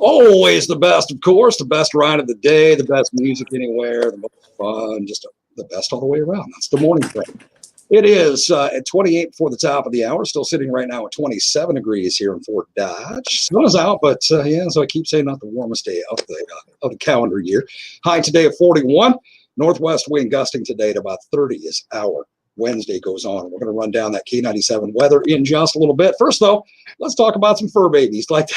Always the best, of course, the best ride of the day, the best music anywhere, the most fun, just the best all the way around. That's the morning train. It is at 28 before the top of the hour, still sitting right now at 27 degrees here in Fort Dodge. Sun is out, but yeah, so I keep saying not the warmest day of the calendar year. High today at 41. Northwest wind gusting today at about 30 as our Wednesday goes on. We're going to run down that K97 weather in just a little bit. First, though, let's talk about some fur babies, like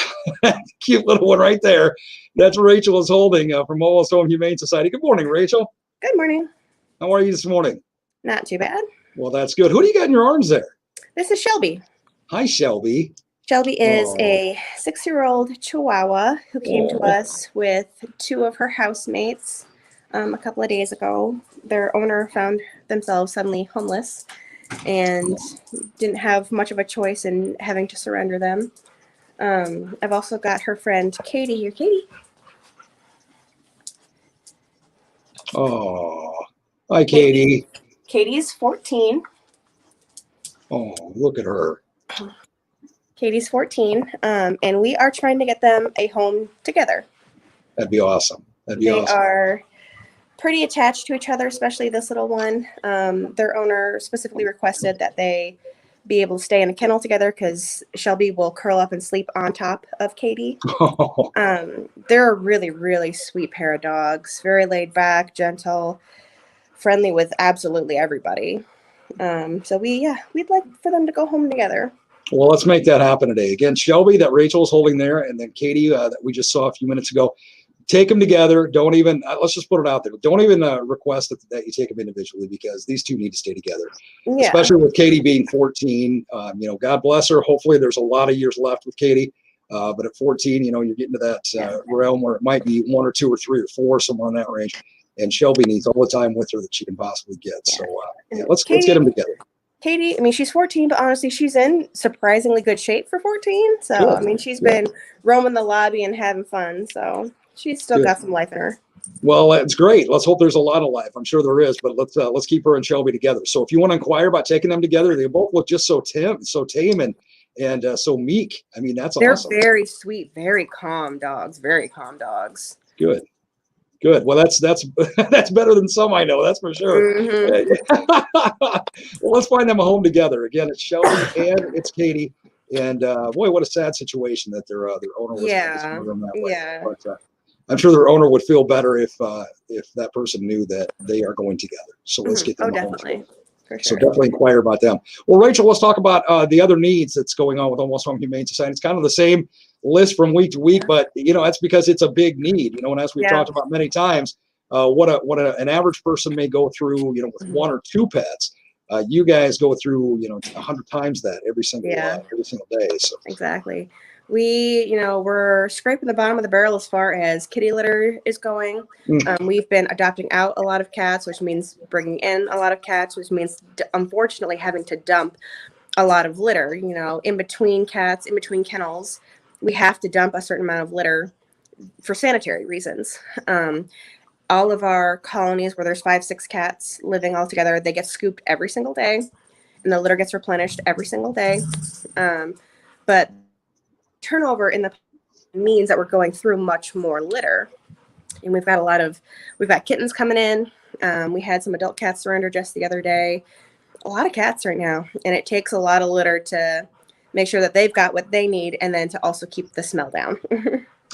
that cute little one right there. That's what Rachel is holding from Almost Home Humane Society. Good morning, Rachel. Good morning. How are you this morning? Not too bad. Well, that's good. Who do you got in your arms there? This is Shelby. Hi, Shelby. Shelby is a 6-year-old Chihuahua who came to us with 2 of her housemates a couple of days ago. Their owner found themselves suddenly homeless and didn't have much of a choice in having to surrender them. I've also got her friend Katie here. Katie. Oh, hi, Katie. Katie's 14. Oh, look at her. Katie's 14, and we are trying to get them a home together. That'd be awesome. That'd be awesome. They are pretty attached to each other, especially this little one. Their owner specifically requested that they be able to stay in a kennel together because Shelby will curl up and sleep on top of Katie. They're a really, really sweet pair of dogs. Very laid back, gentle, friendly with absolutely everybody. So we'd like for them to go home together. Well, let's make that happen today. Again, Shelby, that Rachel's holding there, and then Katie, that we just saw a few minutes ago. Take them together. Don't even, let's just put it out there. Don't even request that you take them individually because these two need to stay together. Yeah. Especially with Katie being 14. God bless her. Hopefully there's a lot of years left with Katie. But at 14, you're getting to that realm where it might be 1 or 2 or 3 or 4, somewhere in that range. And Shelby needs all the time with her that she can possibly get. Yeah. So let's get them together. Katie, I mean, she's 14, but honestly, she's in surprisingly good shape for 14. So, good. I mean, she's been roaming the lobby and having fun. So she's still got some life in her. Well, that's great. Let's hope there's a lot of life. I'm sure there is, but let's keep her and Shelby together. So if you want to inquire about taking them together, they both look just so tame and so meek. I mean, that's awesome. They're very sweet, very calm dogs. Very calm dogs. Good. Well, that's better than some I know. That's for sure. Mm-hmm. Well, let's find them a home together. Again, it's Shelby and it's Katie. And boy, what a sad situation that their owner was them that way. Yeah. But I'm sure their owner would feel better if that person knew that they are going together. So let's get them. Oh, definitely. For sure. So definitely inquire about them. Well, Rachel, let's talk about the other needs that's going on with Almost Home Humane Society. It's kind of the same list from week to week, but that's because it's a big need. And as we've talked about many times, an average person may go through, with 1 or 2 pets. You guys go through, 100 times that every single day. So exactly. We're scraping the bottom of the barrel as far as kitty litter is going. We've been adopting out a lot of cats, which means bringing in a lot of cats, which means unfortunately having to dump a lot of litter. In between cats, in between kennels, we have to dump a certain amount of litter for sanitary reasons. All of our colonies where there's 5-6 cats living all together, they get scooped every single day, and the litter gets replenished every single day. But turnover in the means that we're going through much more litter, and we've got kittens coming in. We had some adult cats surrender just the other day. A lot of cats right now, and it takes a lot of litter to make sure that they've got what they need, and then to also keep the smell down.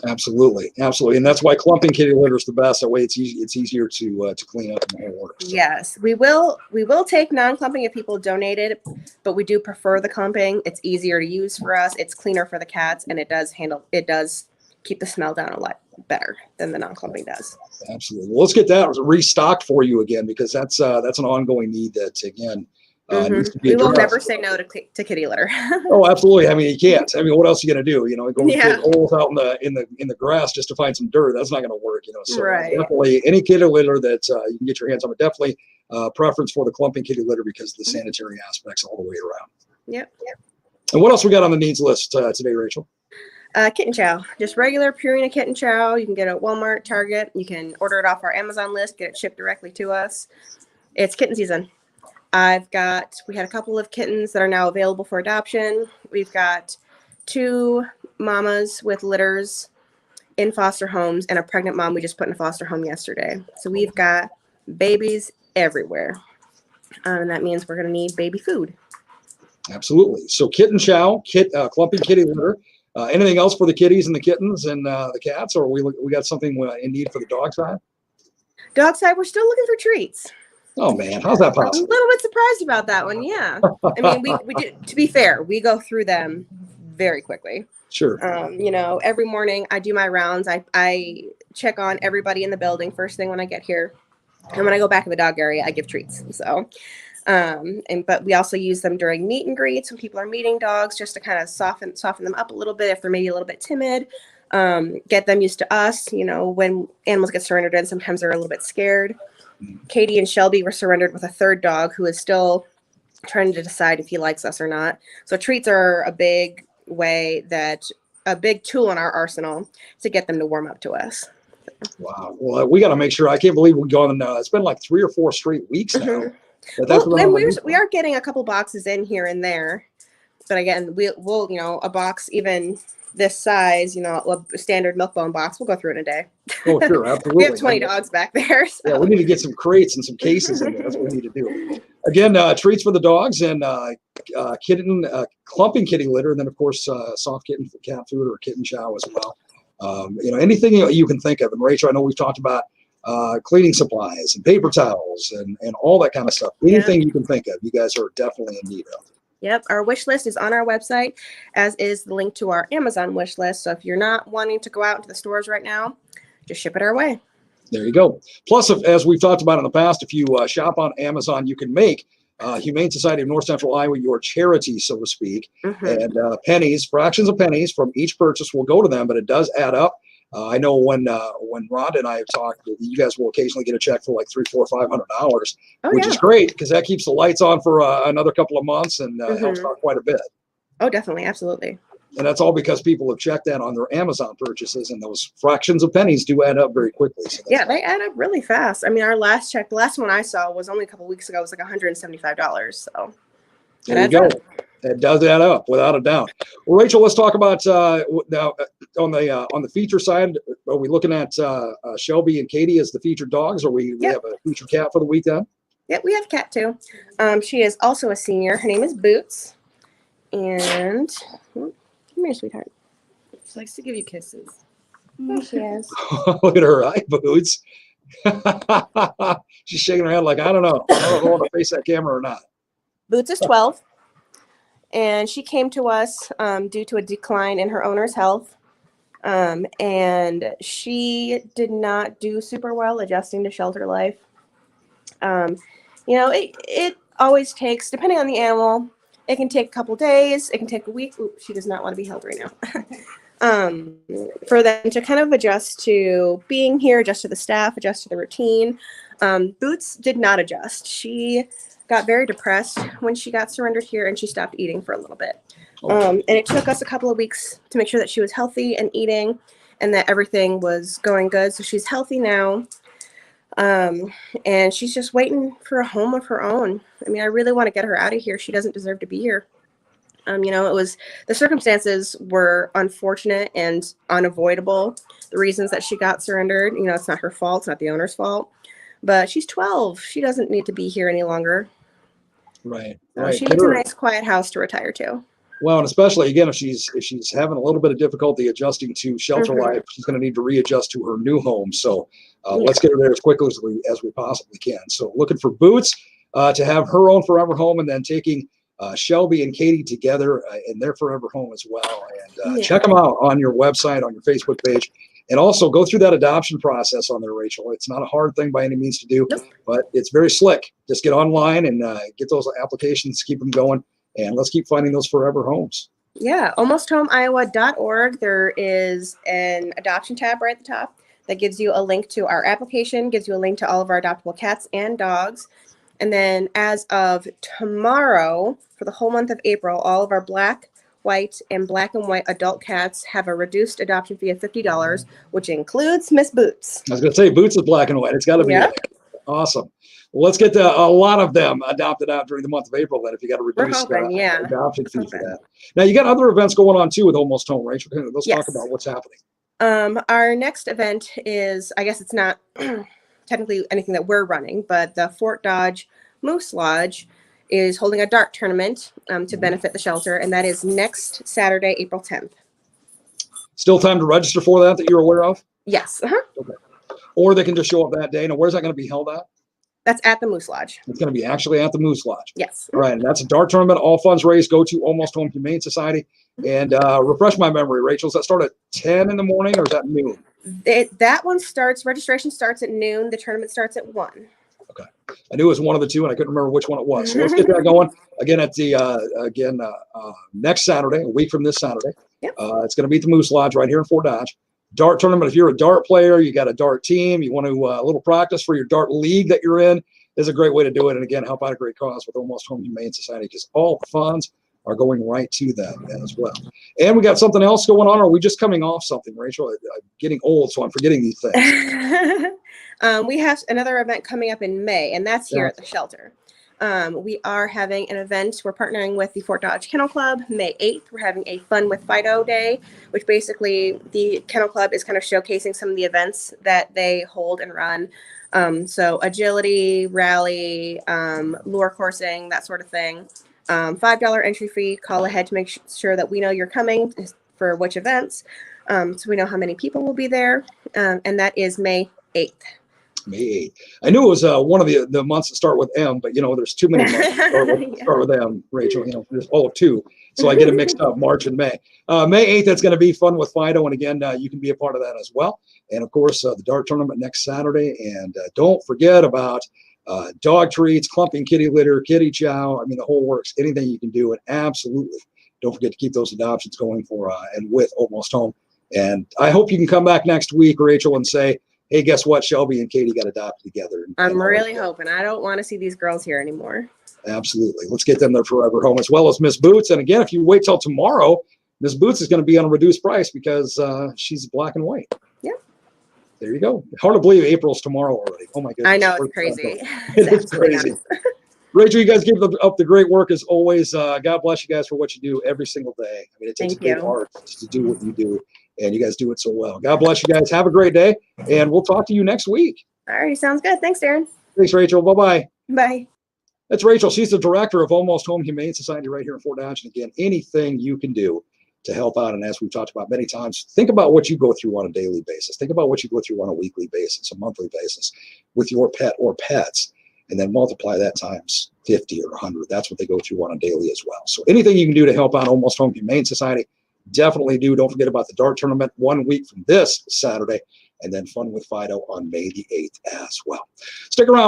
Absolutely, and that's why clumping kitty litter is the best. That way, it's easier to clean up in the whole order. So. Yes, we will take non-clumping if people donate it, but we do prefer the clumping. It's easier to use for us. It's cleaner for the cats, and it does keep the smell down a lot better than the non-clumping does. Absolutely. Well, let's get that restocked for you again, because that's an ongoing need that again. Needs to be we will never say no to kitty litter. Oh, absolutely. I mean, you can't. I mean, what else are you going to do? Go dig holes out in the grass just to find some dirt. That's not going to work. So definitely any kitty litter that you can get your hands on, but definitely preference for the clumping kitty litter because of the sanitary aspects all the way around. Yep. And what else we got on the needs list today, Rachel? Kitten chow, just regular Purina kitten chow. You can get it at Walmart, Target. You can order it off our Amazon list, get it shipped directly to us. It's kitten season. We had a couple of kittens that are now available for adoption. We've got 2 mamas with litters in foster homes and a pregnant mom we just put in a foster home yesterday. So we've got babies everywhere. And that means we're going to need baby food. Absolutely. So kitten chow, clumping kitty litter. Anything else for the kitties and the kittens and the cats, or we got something in need for the dog side? Dog side, we're still looking for treats. Oh man, how's that possible? I'm a little bit surprised about that one. Yeah, I mean, we do, to be fair, we go through them very quickly. Sure. You know, every morning I do my rounds. I check on everybody in the building first thing when I get here, and when I go back in the dog area, I give treats. So. But we also use them during meet and greets when people are meeting dogs, just to kind of soften them up a little bit if they're maybe a little bit timid. Get them used to us. You know, when animals get surrendered in, sometimes they're a little bit scared. Katie and Shelby were surrendered with a third dog who is still trying to decide if he likes us or not. So treats are a big tool in our arsenal to get them to warm up to us. Wow. Well, we got to make sure. I can't believe we've gone. It's been like 3 or 4 straight weeks now. Well, and we are getting a couple boxes in here and there, but again, we'll you know, a box even this size, you know, a standard milk bone box, we'll go through it in a day. Oh, sure, absolutely. We have 20 dogs back there. So. Yeah, we need to get some crates and some cases in there. That's what we need to do. Again, treats for the dogs and clumping kitty litter, and then of course soft kitten for cat food or kitten chow as well. You know, anything you can think of. And Rachel, I know we've talked about cleaning supplies and paper towels and all that kind of stuff. Anything you can think of, you guys are definitely in need of. Yep. Our wish list is on our website, as is the link to our Amazon wish list. So if you're not wanting to go out into the stores right now, just ship it our way. There you go. Plus, as we've talked about in the past, if you shop on Amazon, you can make Humane Society of North Central Iowa your charity, so to speak. And pennies, fractions of pennies from each purchase will go to them, but it does add up. I know when Rhonda and I have talked, you guys will occasionally get a check for like $300, $400, $500, which is great because that keeps the lights on for another couple of months and helps out quite a bit. Oh, definitely, absolutely. And that's all because people have checked that on their Amazon purchases, and those fractions of pennies do add up very quickly. So yeah, they add up really fast. I mean, our last check, the last one I saw was only a couple weeks ago. It was like $175. So there you go. It does add up without a doubt. Well, Rachel, let's talk about now on the feature side. Are we looking at Shelby and Katie as the featured dogs, or we have a featured cat for the weekend? Yep, we have a cat too. She is also a senior. Her name is Boots, and come here, sweetheart. She likes to give you kisses. She is. Look at her eye, Boots. She's shaking her head like I don't know if I want to face that camera or not. Boots is 12. And she came to us due to a decline in her owner's health. And she did not do super well adjusting to shelter life. You know, it always takes, depending on the animal, it can take a couple days. It can take a week. Ooh, she does not want to be held right now. For them to kind of adjust to being here, adjust to the staff, adjust to the routine. Boots did not adjust. She got very depressed when she got surrendered here, and she stopped eating for a little bit. And it took us a couple of weeks to make sure that she was healthy and eating and that everything was going good. So she's healthy now. And she's just waiting for a home of her own. I mean, I really want to get her out of here. She doesn't deserve to be here. You know, the circumstances were unfortunate and unavoidable. The reasons that she got surrendered, you know, it's not her fault. It's not the owner's fault. But she's 12. She doesn't need to be here any longer. Right. She needs a nice, quiet house to retire to. Well, and especially again, if she's having a little bit of difficulty adjusting to shelter life, she's going to need to readjust to her new home. So let's get her there as quickly as we possibly can. So looking for Boots to have her own forever home, and then taking Shelby and Katie together in their forever home as well. And check them out on your website, on your Facebook page. And also go through that adoption process on there, Rachel. It's not a hard thing by any means to do, but it's very slick. Just get online and get those applications, keep them going, and let's keep finding those forever homes. Yeah, almosthomehiowa.org. There is an adoption tab right at the top that gives you a link to our application, gives you a link to all of our adoptable cats and dogs. And then as of tomorrow, for the whole month of April, all of our black, white, and black and white adult cats have a reduced adoption fee of $50, which includes Miss Boots. I was going to say, Boots is black and white. It's got to be awesome. Well, let's get a lot of them adopted out during the month of April then, if you got a reduced adoption fee for that. Now, you got other events going on, too, with Almost Home, Rachel. Let's talk about what's happening. Our next event is, I guess it's not technically anything that we're running, but the Fort Dodge Moose Lodge is holding a dart tournament to benefit the shelter, and that is next Saturday, April 10th. Still time to register for that you're aware of? Yes. Okay. Or they can just show up that day. Now, where's that going to be held at? That's at the Moose Lodge. It's going to be actually at the Moose Lodge. Yes. All right. And that's a dart tournament. All funds raised go to Almost Home Humane Society. And refresh my memory, Rachel, does that start at 10 in the morning or is that noon? Registration starts at noon. The tournament starts at 1. Okay. I knew it was one of the two and I couldn't remember which one it was. So let's get that going. Again, at the next Saturday, a week from this Saturday. Yep. It's going to be at the Moose Lodge right here in Fort Dodge. Dart tournament. If you're a dart player, you got a dart team, you want to a little practice for your dart league that you're in, this is a great way to do it. And again, help out a great cause with Almost Home Humane Society because all the funds are going right to them as well. And we got something else going on. Or are we just coming off something, Rachel? I'm getting old, so I'm forgetting these things. We have another event coming up in May, and that's here at the shelter. We are having an event. We're partnering with the Fort Dodge Kennel Club. May 8th, we're having a Fun with Fido Day, which basically the Kennel Club is kind of showcasing some of the events that they hold and run. So agility, rally, lure coursing, that sort of thing. $5 entry fee. Call ahead to make sure that we know you're coming for which events, so we know how many people will be there. And that is May 8th. May 8th. I knew it was one of the months that start with M, but there's too many months that start with M, Rachel. There's all of 2. So I get it mixed up, March and May. May 8th, that's going to be Fun with Fido. And again, you can be a part of that as well. And of course, the dart tournament next Saturday. And don't forget about dog treats, clumping kitty litter, kitty chow. I mean, the whole works. Anything you can do. And absolutely don't forget to keep those adoptions going for and with Almost Home. And I hope you can come back next week, Rachel, and say, hey, guess what? Shelby and Katie got adopted together. I'm really hoping. I don't want to see these girls here anymore. Absolutely. Let's get them their forever home, as well as Miss Boots. And again, if you wait till tomorrow, Miss Boots is going to be on a reduced price because she's black and white. Yep. There you go. Hard to believe April's tomorrow already. Oh, my goodness. I know. It's crazy. It's crazy. Rachel, you guys give up the great work as always. God bless you guys for what you do every single day. I mean, it takes a big heart to do what you do, and you guys do it so well. God bless you guys. Have a great day, and we'll talk to you next week. All right. Sounds good. Thanks, Darren. Thanks, Rachel. Bye-bye. Bye. That's Rachel. She's the director of Almost Home Humane Society right here in Fort Dodge. And again, anything you can do to help out, and as we've talked about many times, think about what you go through on a daily basis. Think about what you go through on a weekly basis, a monthly basis with your pet or pets. And then multiply that times 50 or 100. That's what they go through on a daily as well. So anything you can do to help out Almost Home Humane Society, definitely do. Don't forget about the dart tournament 1 week from this Saturday, and then Fun with Fido on May the 8th as well. Stick around.